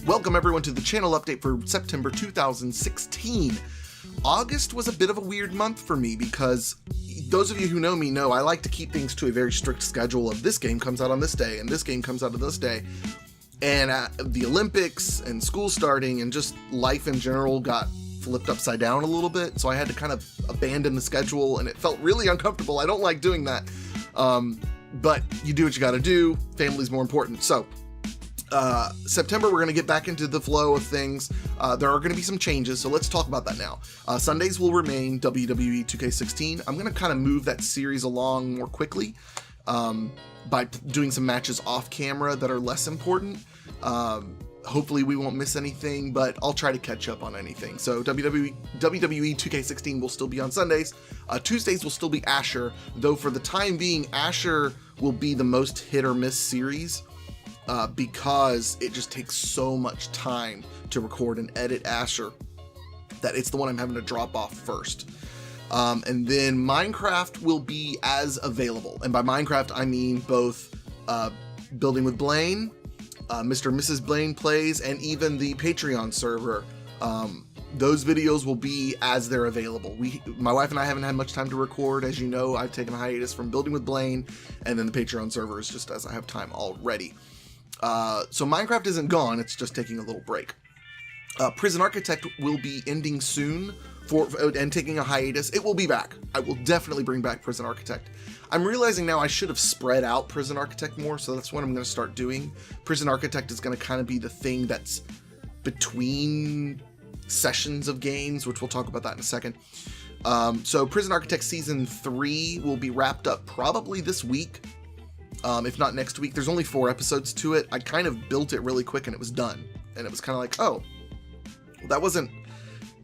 Welcome everyone to the channel update for September 2016. August was a bit of a weird month for me because those of you who know me know I like to keep things to a very strict schedule of this game comes out on this day and this game comes out on this day. And the Olympics and school starting and just life in general got flipped upside down a little bit. So I had to kind of abandon the schedule and it felt really uncomfortable. I don't like doing that. But you do what you got to do. Family's more important. So September, we're going to get back into the flow of things. There are going to be some changes, so let's talk about that now. Sundays will remain WWE 2K16. I'm going to kind of move that series along more quickly by doing some matches off camera that are less important. Hopefully we won't miss anything, but I'll try to catch up on anything. So WWE 2K16 will still be on Sundays. Tuesdays will still be Asher, though for the time being, Asher will be the most hit or miss series. Because it just takes so much time to record and edit Asher that it's the one I'm having to drop off first. And then Minecraft will be as available. And by Minecraft, I mean both Building with Blaine, Mr. and Mrs. Blaine Plays, and even the Patreon server. Those videos will be as they're available. My wife and I haven't had much time to record. As you know, I've taken a hiatus from Building with Blaine, and then the Patreon server is just as I have time already. So Minecraft isn't gone, it's just taking a little break. Prison Architect will be ending soon and taking a hiatus. It will be back. I will definitely bring back Prison Architect. I'm realizing now I should have spread out Prison Architect more, so that's what I'm going to start doing. Prison Architect is going to kind of be the thing that's between sessions of games, which we'll talk about that in a second. So Prison Architect Season 3 will be wrapped up probably this week. If not next week. There's only 4 episodes to it. I kind of built it really quick and it was done. And it was kind of like, oh, that wasn't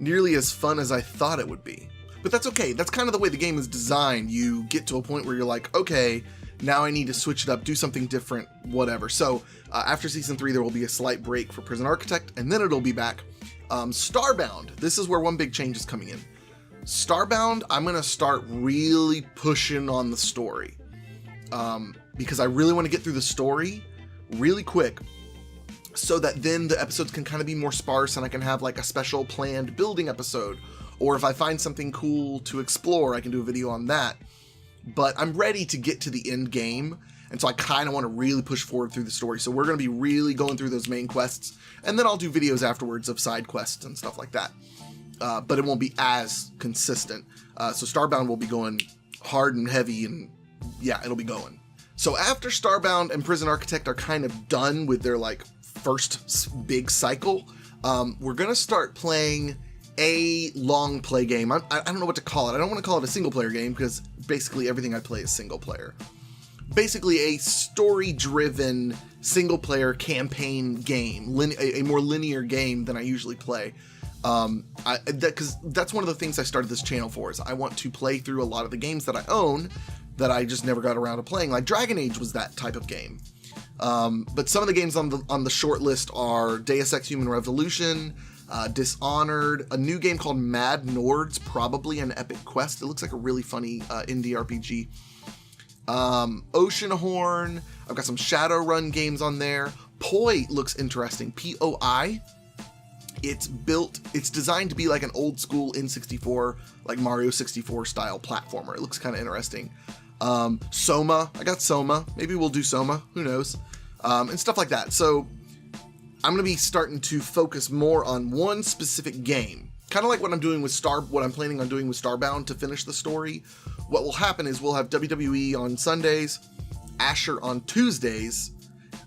nearly as fun as I thought it would be. But that's okay. That's kind of the way the game is designed. You get to a point where you're like, okay, now I need to switch it up, do something different, whatever. So after Season 3, there will be a slight break for Prison Architect, and then it'll be back. Starbound. This is where one big change is coming in. Starbound, I'm going to start really pushing on the story. Because I really want to get through the story really quick so that then the episodes can kind of be more sparse and I can have like a special planned building episode, or if I find something cool to explore, I can do a video on that. But I'm ready to get to the end game, and so I kind of want to really push forward through the story. So we're going to be really going through those main quests, and then I'll do videos afterwards of side quests and stuff like that. But it won't be as consistent. So Starbound will be going hard and heavy, and yeah, it'll be going. So after Starbound and Prison Architect are kind of done with their like first big cycle, we're gonna start playing a long play game. I don't know what to call it. I don't want to call it a single player game because basically everything I play is single player. Basically a story driven single player campaign game, a more linear game than I usually play. Because that's one of the things I started this channel for, is I want to play through a lot of the games that I own that I just never got around to playing. Like Dragon Age was that type of game. But some of the games on the short list are Deus Ex Human Revolution, Dishonored, a new game called Mad Nords, probably an Epic Quest. It looks like a really funny indie RPG. Oceanhorn, I've got some Shadowrun games on there. Poi looks interesting, P-O-I. It's designed to be like an old school N64, like Mario 64 style platformer. It looks kind of interesting. Soma, I got Soma. Maybe we'll do Soma, who knows? And stuff like that. So I'm going to be starting to focus more on one specific game. Kind of like what I'm planning on doing with Starbound to finish the story. What will happen is we'll have WWE on Sundays, Asher on Tuesdays,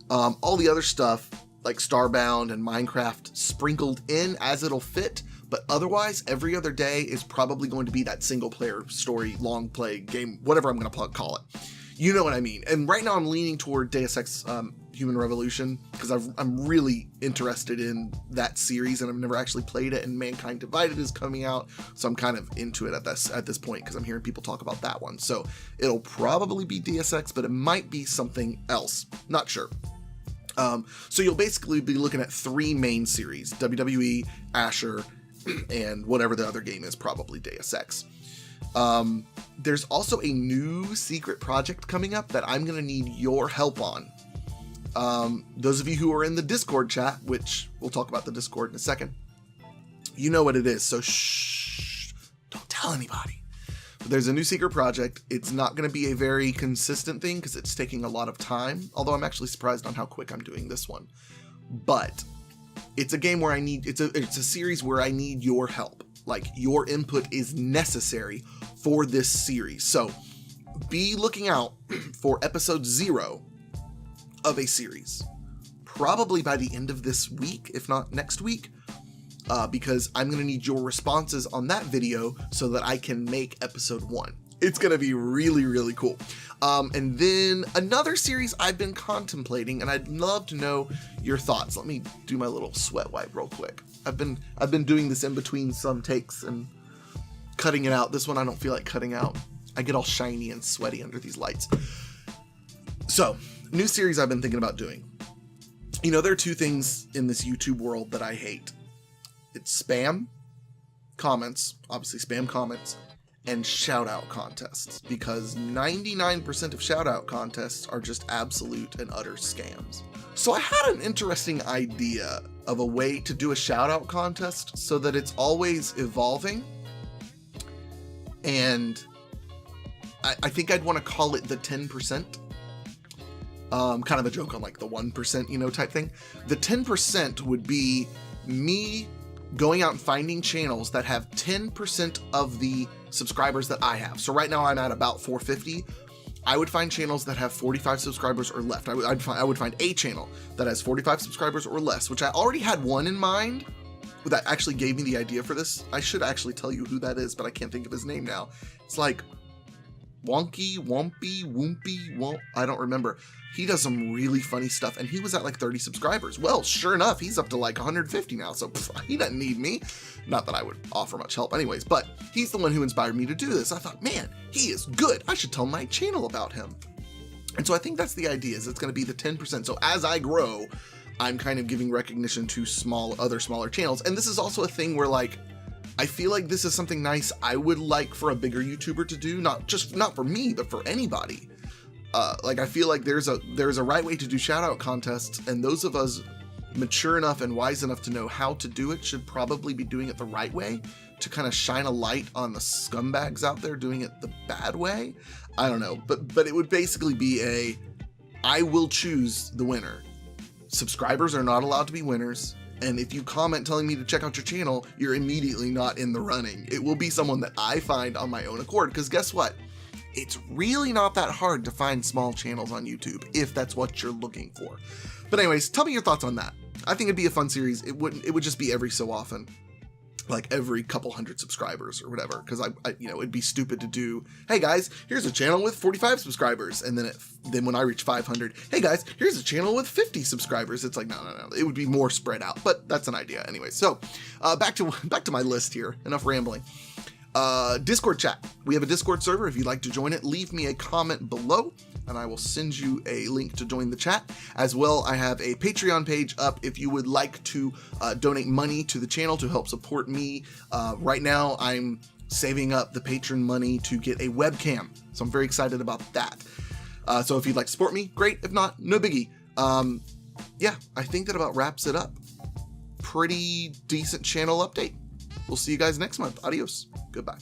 all the other stuff like Starbound and Minecraft sprinkled in as it'll fit, but otherwise every other day is probably going to be that single player story, long play game, whatever I'm going to call it. You know what I mean. And right now I'm leaning toward Deus Ex Human Revolution because I'm really interested in that series and I've never actually played it, and Mankind Divided is coming out, so I'm kind of into it at this point because I'm hearing people talk about that one. So it'll probably be Deus Ex, but it might be something else. Not sure. So you'll basically be looking at 3 main series, WWE, Asher, and whatever the other game is, probably Deus Ex. There's also a new secret project coming up that I'm going to need your help on. Those of you who are in the Discord chat, which we'll talk about the Discord in a second, you know what it is. So shh, don't tell anybody. But there's a new secret project. It's not going to be a very consistent thing because it's taking a lot of time. Although I'm actually surprised on how quick I'm doing this one. But it's a game where it's a series where I need your help. Like, your input is necessary for this series. So be looking out for episode 0 of a series, probably by the end of this week, if not next week, because I'm going to need your responses on that video so that I can make episode 1. It's going to be really, really cool. And then another series I've been contemplating, and I'd love to know your thoughts. Let me do my little sweat wipe real quick. I've been doing this in between some takes and cutting it out. This one I don't feel like cutting out. I get all shiny and sweaty under these lights. So, new series I've been thinking about doing. You know, there are 2 things in this YouTube world that I hate. It's spam comments, obviously spam comments, and shoutout contests, because 99% of shoutout contests are just absolute and utter scams. So I had an interesting idea of a way to do a shoutout contest so that it's always evolving, and I think I'd want to call it the 10%. Kind of a joke on like the 1%, you know, type thing. The 10% would be me going out and finding channels that have 10% of the subscribers that I have. So right now I'm at about 450. I would find channels that have 45 subscribers or less. I would find a channel that has 45 subscribers or less, which I already had one in mind that actually gave me the idea for this. I should actually tell you who that is, but I can't think of his name now. It's like Wonky, Wompy, Woompy, Womp, I don't remember. He does some really funny stuff, and he was at like 30 subscribers. Well, sure enough, he's up to like 150 now, so he doesn't need me. Not that I would offer much help anyways, but he's the one who inspired me to do this. I thought, man, he is good. I should tell my channel about him. And so I think that's the idea, is it's going to be the 10%. So as I grow, I'm kind of giving recognition to other smaller channels. And this is also a thing where, like, I feel like this is something nice I would like for a bigger YouTuber to do, not for me, but for anybody. Like, I feel like there's a right way to do shoutout contests, and those of us mature enough and wise enough to know how to do it should probably be doing it the right way, to kind of shine a light on the scumbags out there doing it the bad way. I don't know, but it would basically be I will choose the winner. Subscribers are not allowed to be winners. And if you comment telling me to check out your channel, you're immediately not in the running. It will be someone that I find on my own accord, because guess what? It's really not that hard to find small channels on YouTube if that's what you're looking for. But anyways, tell me your thoughts on that. I think it'd be a fun series. It would just be every so often, like every couple hundred subscribers or whatever, because I it'd be stupid to do, hey guys, here's a channel with 45 subscribers, and then when I reach 500, hey guys, here's a channel with 50 subscribers. It's like, no, it would be more spread out, but that's an idea anyway. So back to my list here. Enough rambling. Discord chat. We have a Discord server. If you'd like to join it, leave me a comment below and I will send you a link to join the chat. As well, I have a Patreon page up if you would like to donate money to the channel to help support me. Right now, I'm saving up the patron money to get a webcam, so I'm very excited about that. So if you'd like to support me, great. If not, no biggie. Yeah, I think that about wraps it up. Pretty decent channel update. We'll see you guys next month. Adios. Goodbye.